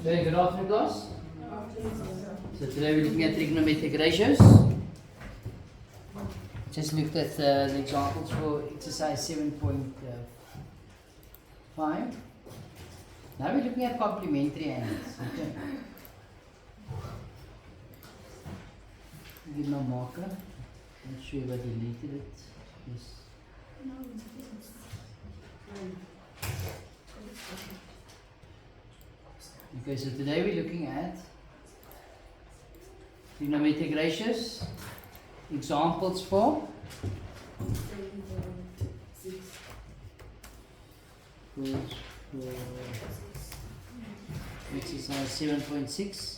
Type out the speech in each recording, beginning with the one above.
Very good afternoon, class. So today we're looking at trigonometric ratios. Just looked at the examples for exercise 7.5. Now we're looking at complementary angles. Okay. Give my marker. Not sure if I deleted it. Yes. Okay, so today we're looking at trigonometric ratios, examples for exercise 7.6.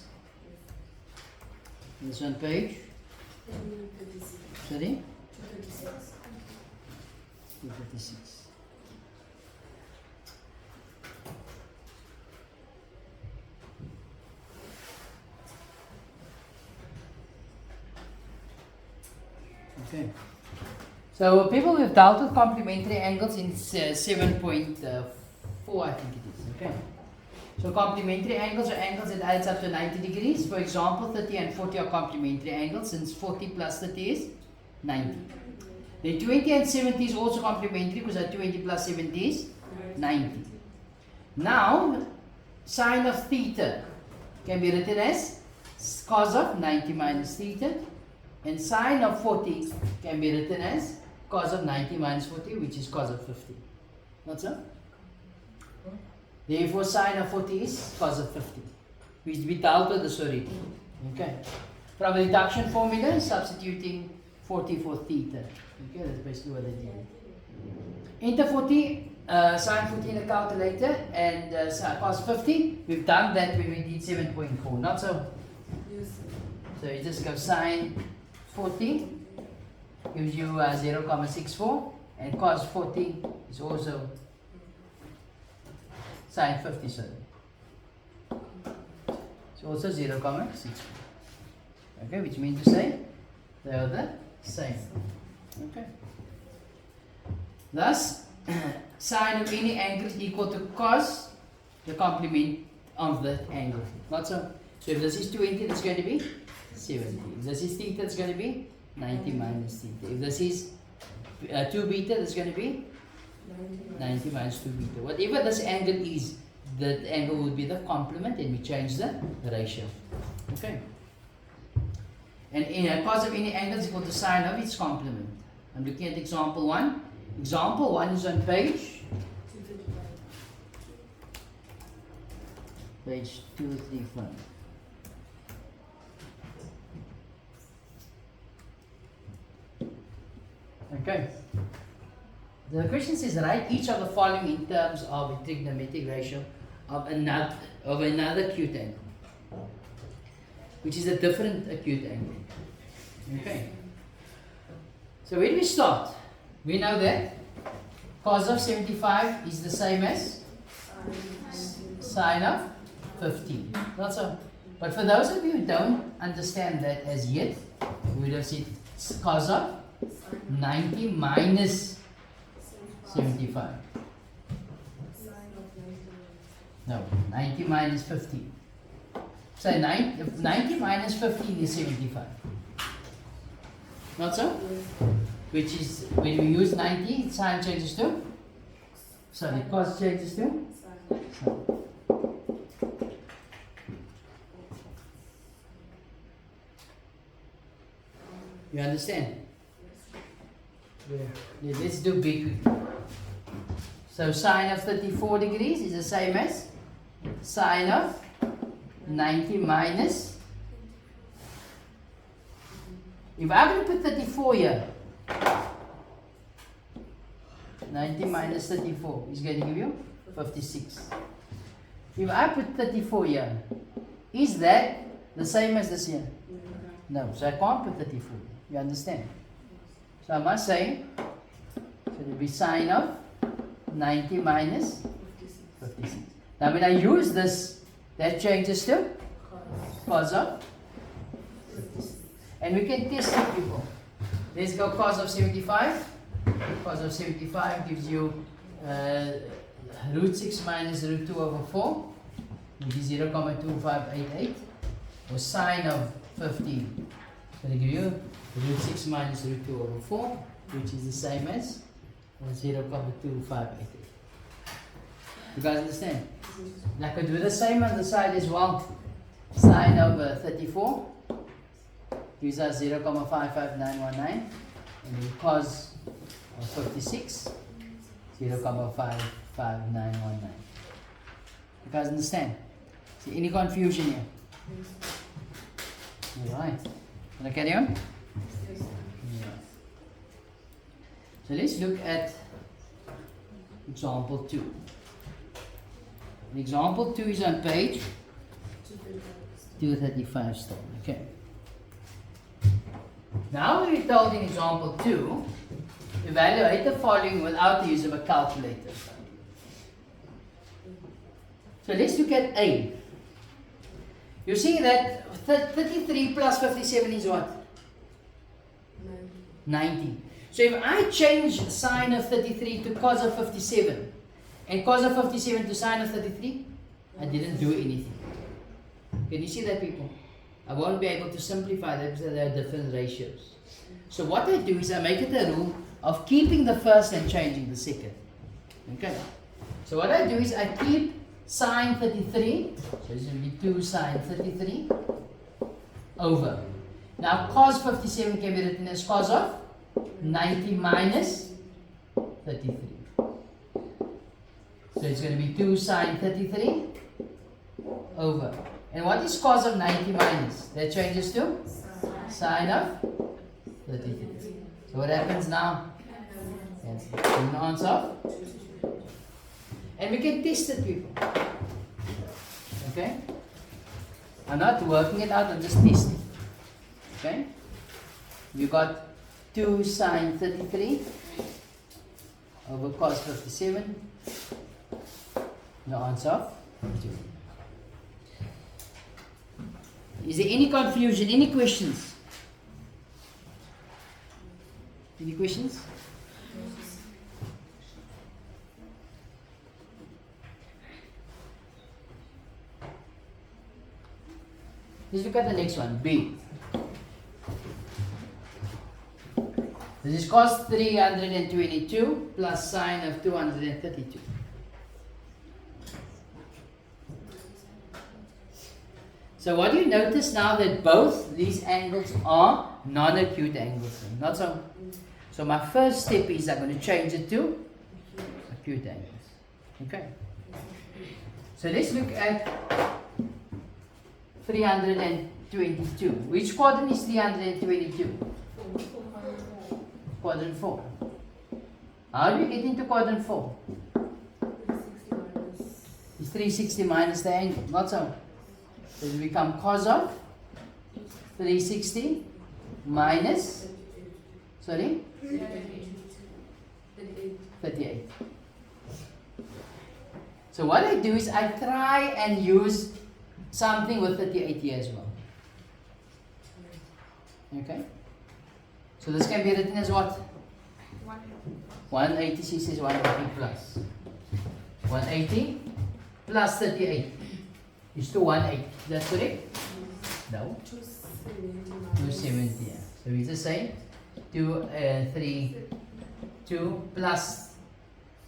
This one page. Sorry? 256. Okay. So people have dealt with complementary angles in 7.4, I think it is. Okay. So complementary angles are angles that adds up to 90 degrees. For example, 30 and 40 are complementary angles since 40 plus 30 is 90. Then 20 and 70 is also complementary because 20 plus 70 is 90. Now, sine of theta can be written as cos of 90 minus theta. And sine of 40 can be written as cos of 90 minus 40, which is cos of 50. Not so? Therefore, sine of 40 is cos of 50. We dealt with this already. Okay. From the reduction formula, substituting 40 for theta. Okay, that's basically what they did. Enter 40, sine 40 in the calculator, and cos 50. We've done that when we did 7.4. Not so? Yes. So you just go sine 40 gives you 0.64, and cos 40 is also sine 50, sorry. It's also 0.64. Okay, which means to say they are the same. Okay. Thus, sine of any angle is equal to cos the complement of the angle. Not so? So if this is 20, that's going to be 70. If this is theta, it's going to be 90 minus theta. If this is 2 beta, that's going to be 90 minus 2 beta. Whatever this angle is, that angle would be the complement, and we change the ratio. Okay. And cos of any angle is equal to sine of its complement. I'm looking at example 1. Example 1 is on page 235. Okay. The question says write each of the following in terms of a trigonometric ratio of another acute angle, which is a different acute angle. Okay. So where do we start? We know that cos of 75 is the same as sine of 15. Not so. But for those of you who don't understand that as yet, we would have said cos of 90 minus 75. No, 90 minus 15. So 90 minus 15 is 75. Not so? Which is, when we use 90, sine changes to? Sorry, cos changes to? Sine. You understand? Yeah, let's do big. So sine of 34 degrees is the same as sine of 90 minus. If I'm going to put 34 here, 90 minus 34 is going to give you 56. If I put 34 here, is that the same as this here? No, so I can't put 34. You understand? So I must say, so it will be sine of 90 minus 56. Now when I use this, that changes to cos of 56. And we can test it, people. Let's go cos of 75. Cos of 75 gives you root 6 minus root 2 over 4. which is 0,2588, or sine of 15. So they give you root 6 minus root 2 over 4, which is the same as 0,2588. You guys understand? I could do the same on the side as well. Sine of 34 gives us 0,55919, and then cos of 56, 0,55919. You guys understand? See any confusion here? Alright. Can I carry on? Yeah. So let's look at example 2. Example 2 is on page 235 still. Okay. Now we're told in example 2, evaluate the following without the use of a calculator. So let's look at A. You see that 33 plus 57 is what? 90. So if I change sine of 33 to cos of 57, and cos of 57 to sine of 33, I didn't do anything. Can you see that, people? I won't be able to simplify that because there are different ratios. So what I do is I make it a rule of keeping the first and changing the second. Okay? So what I do is I keep sine 33, so it's going to be 2 sine 33 over. Now cos 57 can be written as cos of 90 minus 33. So it's going to be 2 sine 33 over. And what is cos of 90 minus? That changes to sine of 33. So what happens now? Yes. An answer of. And we can test it, people. Okay? I'm not working it out, I'm just testing. Okay? You got 2 sine 33 over cos 57. The answer of 2. Is there any confusion? Any questions? Any questions? Let's look at the next one, B. This is cos 322 plus sine of 232. So what do you notice now that both these angles are non-acute angles? Not so. So my first step is I'm going to change it to acute angles. Okay. So let's look at 322. Which quadrant is 322? Quadrant 4. How do you get into quadrant 4? It's 360 minus the angle. Not so. So it will become cos of 360 minus, sorry? 38. So what I do is I try and use something with 38 here as well. Okay? So this can be written as what? 180. She says 180 plus. 180 plus 38 is 218. Is that correct? No. 270. Yeah. So we just say 2 plus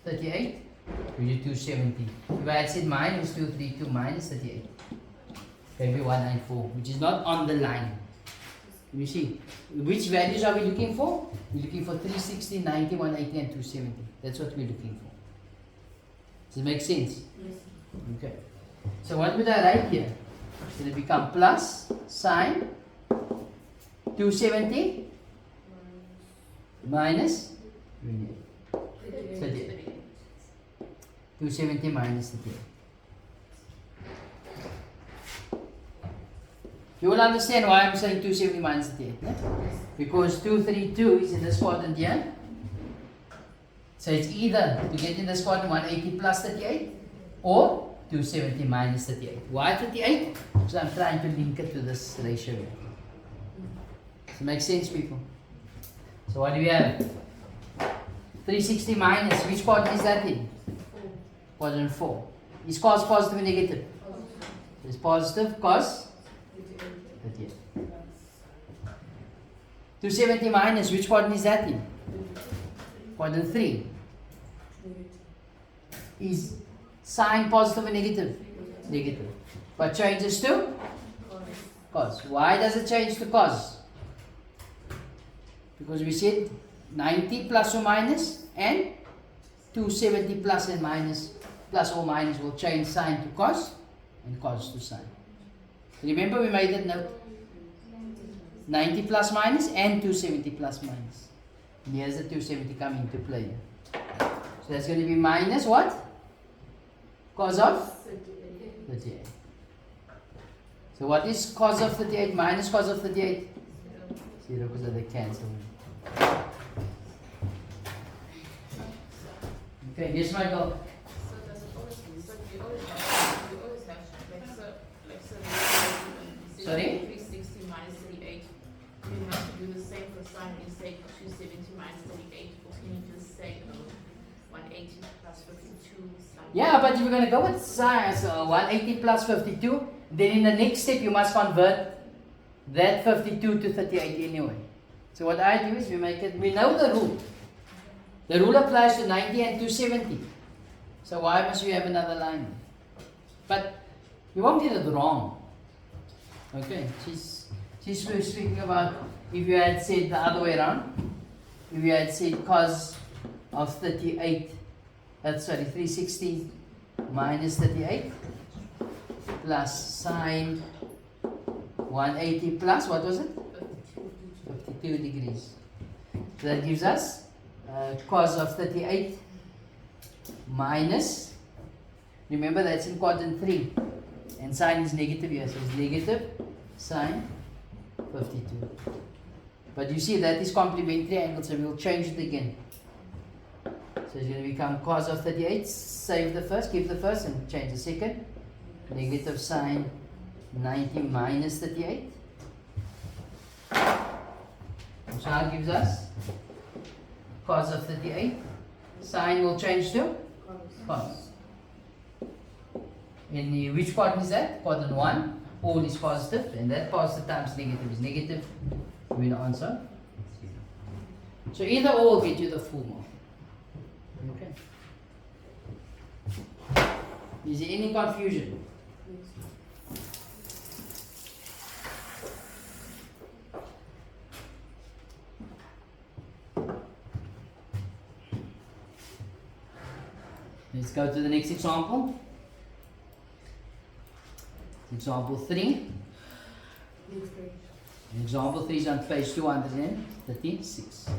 38. We do 270. If I had said mine, it was 232 minus 38. Maybe 194, which is not on the line. You see, which values are we looking for? We're looking for 360, 90, 180, and 270. That's what we're looking for. Does it make sense? Yes. Okay. So what would I write here? It's going to become plus sine 270 minus 38. 270 minus 38. You will understand why I'm saying 270 minus 38. Yeah? Because 232 is in this quadrant here. So it's either to get in this quadrant 180 plus 38 or 270 minus 38. Why 38? Because I'm trying to link it to this ratio here. Does it make sense, people? So what do we have? 360 minus, which quadrant is that in? Quadrant 4. Is cos positive or negative? It's positive cos 38. 270 minus, which quadrant is that in? Quadrant 3. Is sine positive or negative? Negative. But changes to? Cos. Why does it change to cos? Because we said 90 plus or minus and 270 plus and minus, plus or minus will change sine to cos and cos to sine. Remember we made that note? 90 plus minus and 270 plus minus. And here's the 270 coming into play. So that's going to be minus what? Cos of 38. So what is cos of 38 minus cos of 38? 0, because they cancel. Okay, yes, Michael. So does it always, so we always have Sorry? 360 minus 38. You have to do the same for sine when you say 270 minus 38, or can you just say 180 plus 52 sine? Yeah, but if you're going to go with sine, so 180 plus 52, then in the next step you must convert that 52 to 38 anyway. So what I do is we make it, we know the rule. The rule applies to 90 and 270. So why must we have another line? But you won't get it wrong. Okay, she's speaking about if you had said the other way around. If you had said cos of 38, that's 360 minus 38 plus sine 180 plus, what was it? 52 degrees. So that gives us cos of 38 minus, remember that's in quadrant 3 and sine is negative here, so it's negative sine 52. But you see that is complementary angle, so we'll change it again. So it's going to become cos of 38, save the first, keep the first and change the second. Negative sine 90 minus 38. So that gives us cos of 38. Sine will change to cos. In the, which quadrant is that? Quadrant 1. All is positive, and that positive times negative is negative. We will answer 0. So either or will get you the full mark. Okay. Is there any confusion? Let's go to the next example. Example 3. Example 3 is on page 236.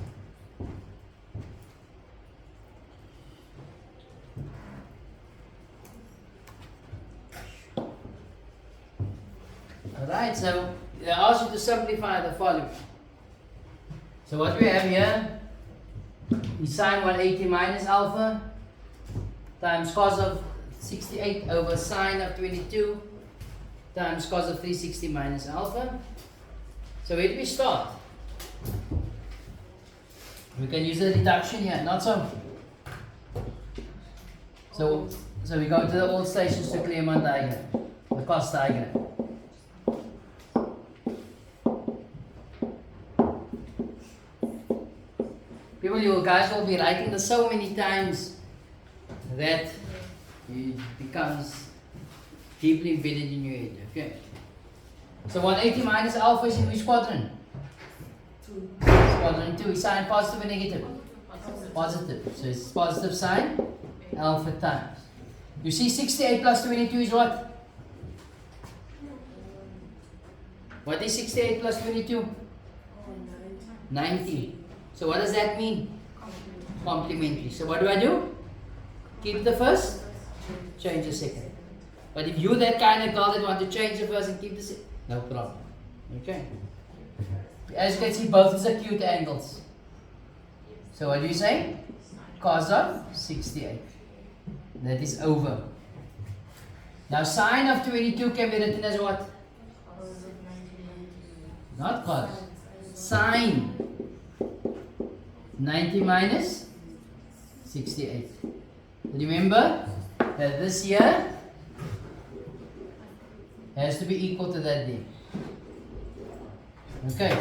Alright, so they ask you to simplify the following. So what we have here is sine 180 minus alpha times cos of 68 over sine of 22 times cos of 360 minus alpha. So where do we start? We can use the reduction here, not so. So we go to the old stations to Claremont diagram, the cost diagram. People, you guys will be writing this so many times that it becomes deeply embedded in your head. Okay. So 180 minus alpha is in which quadrant? 2. Quadrant 2 is sine positive or negative? Positive. So it's positive sine alpha times. You see 68 plus 22 is what? What is 68 plus 22? 90. So what does that mean? Complementary. So what do? Keep the first, change the second. But if you're that kind of girl that want to change the first and keep the second, no problem. Okay. As you can see, both is acute angles. So what do you say? Cos of 68. That is over. Now sine of 22 can be written as what? Not cos. Sine 90 minus 68. Remember that this here Has to be equal to that there. Okay.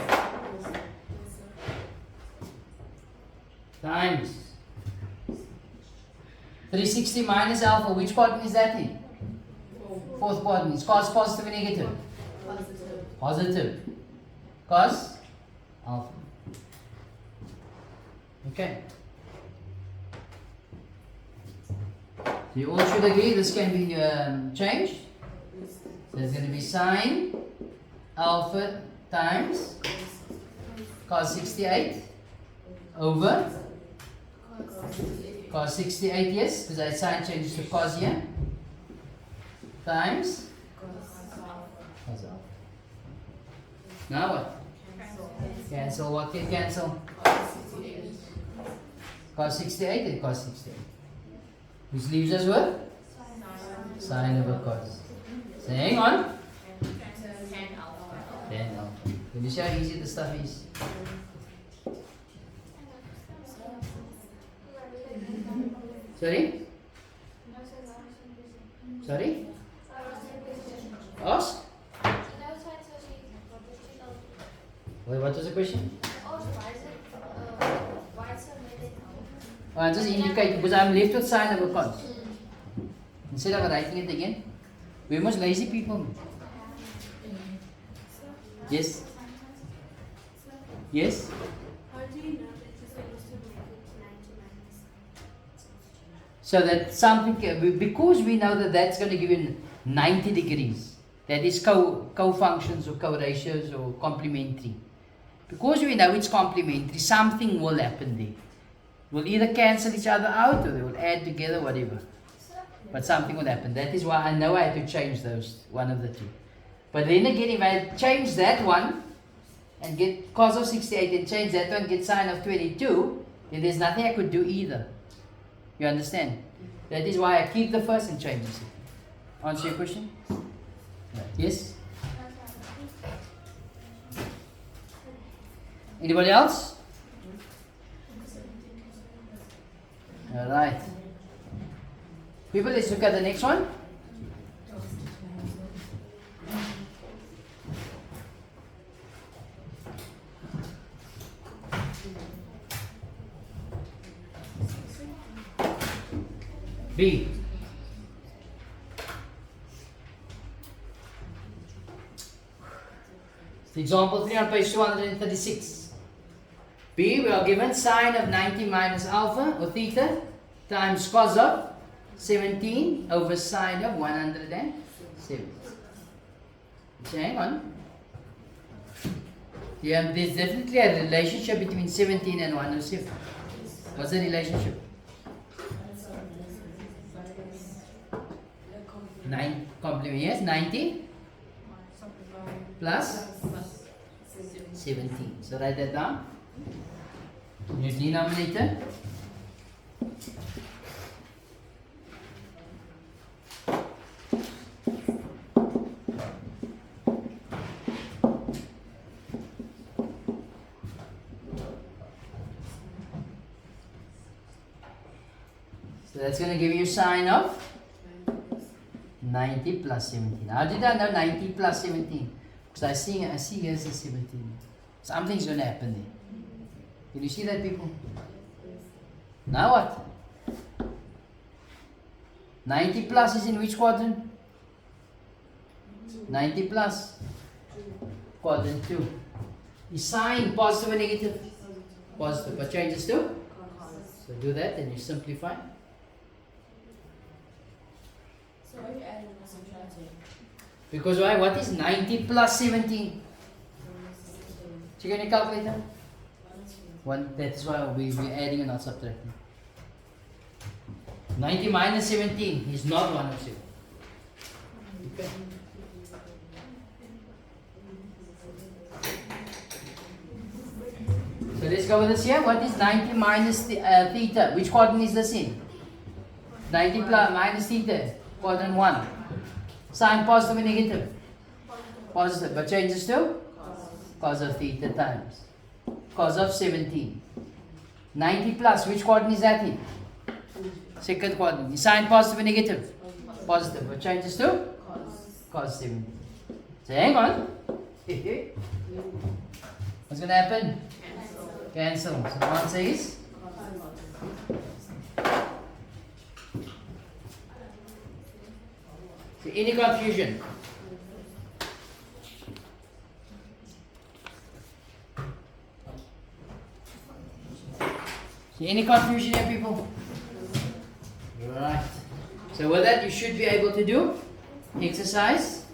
Times 360 minus alpha. Which quadrant is that in? Fourth quadrant. Is cos positive or negative? Positive. Cos alpha. Okay. So you all should agree this can be changed. So it's going to be sine alpha times cos 68 over cos 68, yes, because that sign changes to cos here, times cos alpha. Now what? Cancel. What can cancel? Cos 68 and cos 68. Which leaves us with? Sine over cos. So hang on. Tan alpha. Can you see how easy the stuff is? Sorry? Sorry? Ask? Wait, what was the question? Just indicate, because I'm left with sine over cos. Instead of writing it again. We're most lazy people. Yes? Yes? How do you know that you're supposed to make it 90 minus? So that something, because we know that that's going to give you 90 degrees. That is co-functions or co-ratios or complementary. Because we know it's complementary, something will happen there. Will either cancel each other out or they will add together, whatever. But something will happen. That is why I know I had to change those, one of the two. But then again, if I change that one and get cos of 68 and change that one, get sine of 22, then there's nothing I could do either. You understand? That is why I keep the first and change the second. Answer your question? Right. Yes? Anybody else? Alright. People, let's look at the next one. B. Example 3 on page 236. B, we are given sine of 90 minus alpha or theta times cos of 17 over sine of 107. So hang on. Yeah, there's definitely a relationship between 17 and 107. What's the relationship? 9 complement, yes, 90 plus 17. So write that down. Your denominator. So that's going to give you sine of 90 plus 17. How did I know 90 plus 17? Because I see here's a 17. Something's going to happen there. Can you see that, people? Now what? 90 plus is in which quadrant? 90 plus quadrant 2. Is sine positive or negative? Positive. What changes to? So do that and you simplify. So are you adding or subtracting? Because why? What is 90 plus 17? Check on your calculator. One. That is why we're adding and not subtracting. 90 minus 17 is not 107. Okay. So let's go with this here. What is 90 minus theta? Which quadrant is this in? 90 plus minus theta. Quadrant 1. Sign positive or negative? Positive. But changes to? Cos of theta times cos of 17. 90 plus, which quadrant is that in? Second quadrant. Is sign positive or negative? Positive. But changes to? Cos 17. So hang on. What's going to happen? Cancel. Cancel. So the answer is? So any confusion? Any confusion here, people? Right. So with that, you should be able to do exercise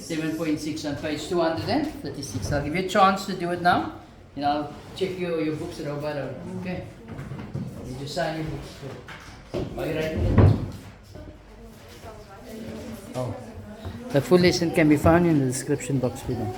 7.6 on page 236. I'll give you a chance to do it now. And I'll check your books row by row. Okay. You just sign your books. Are you writing it? Oh. The full lesson can be found in the description box below.